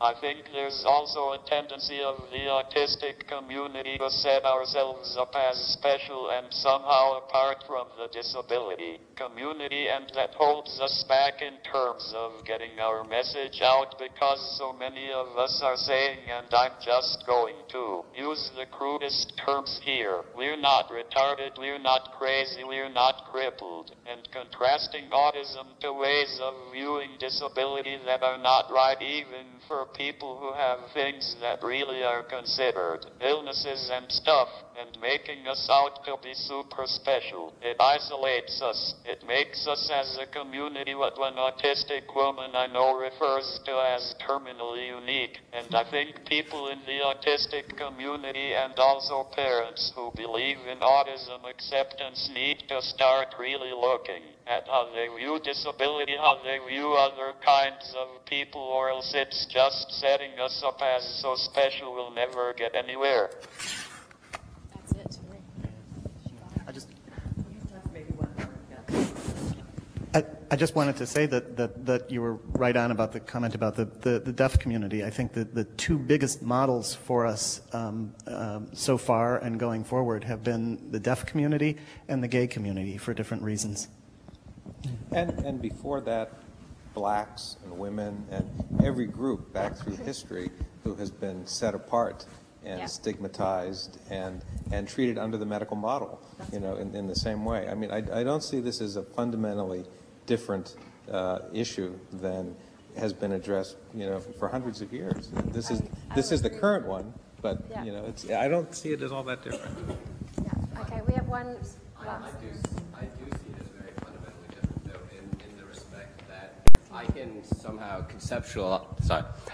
I think there's also a tendency of the autistic community to set ourselves up as special and somehow apart from the disability community, and that holds us back in terms of getting our message out, because so many of us are saying, and I'm just going to use the crudest terms here, we're not retarded, we're not crazy, we're not crippled, and contrasting autism to ways of viewing disability that are not right even for people who have things that really are considered illnesses and stuff, and making us out to be super special. It isolates us. It makes us as a community what one autistic woman I know refers to as terminally unique. And I think people in the autistic community and also parents who believe in autism acceptance need to start really looking at how they view disability, how they view other kinds of people, or else it's just setting us up as so special we'll never get anywhere. That's it. I just wanted to say that you were right on about the comment about the deaf community. I think that the two biggest models for us so far and going forward have been the deaf community and the gay community for different reasons. And before that, blacks and women and every group back through history who has been set apart and stigmatized and treated under the medical model, you know, in the same way. I mean, I don't see this as a fundamentally different issue than has been addressed, you know, for hundreds of years. This is the current one, but you know, I don't see it as all that different. Yeah. Okay, we have one. I do see it as very fundamentally different, though, in the respect that I can somehow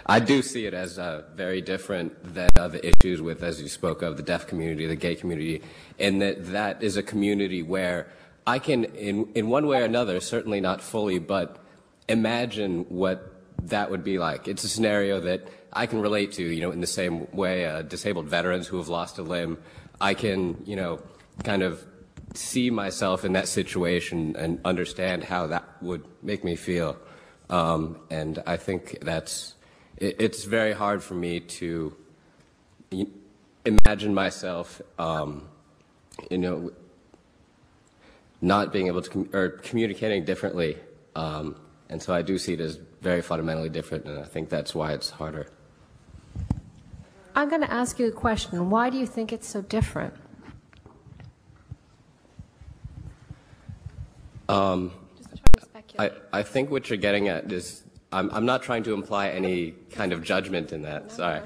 I do see it as very different than other issues with, as you spoke of, the deaf community, the gay community, and that is a community where I can, in one way or another, certainly not fully, but imagine what that would be like. It's a scenario that I can relate to, you know, in the same way disabled veterans who have lost a limb. I can, you know, kind of see myself in that situation and understand how that would make me feel. And I think it's very hard for me to imagine myself, you know, not being able to, or communicating differently. And so I do see it as very fundamentally different, and I think that's why it's harder. I'm going to ask you a question. Why do you think it's so different? I think what you're getting at is, I'm not trying to imply any kind of judgment in that, sorry.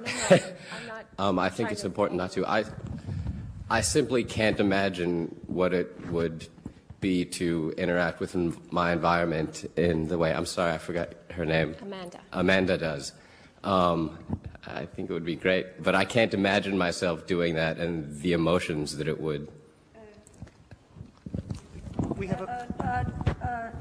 I'm not I think it's important not to. I simply can't imagine what it would be to interact with my environment in the way, I'm sorry, I forgot her name. Amanda does. I think it would be great, but I can't imagine myself doing that and the emotions that it would. We have a...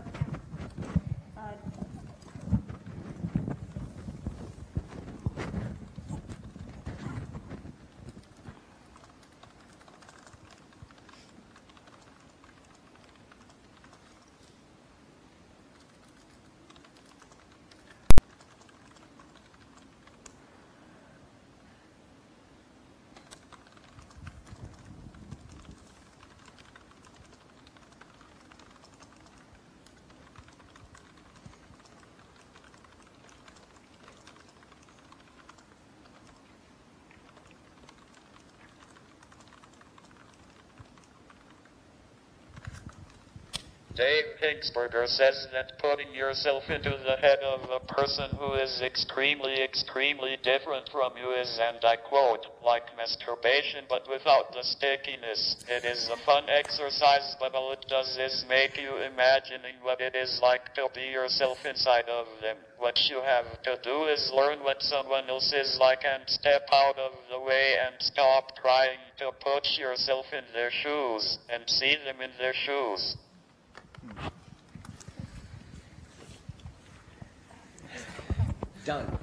Dave Hicksberger says that putting yourself into the head of a person who is extremely, extremely different from you is, and I quote, like masturbation but without the stickiness. It is a fun exercise, but all it does is make you imagining what it is like to be yourself inside of them. What you have to do is learn what someone else is like and step out of the way and stop trying to put yourself in their shoes and see them in their shoes. Done.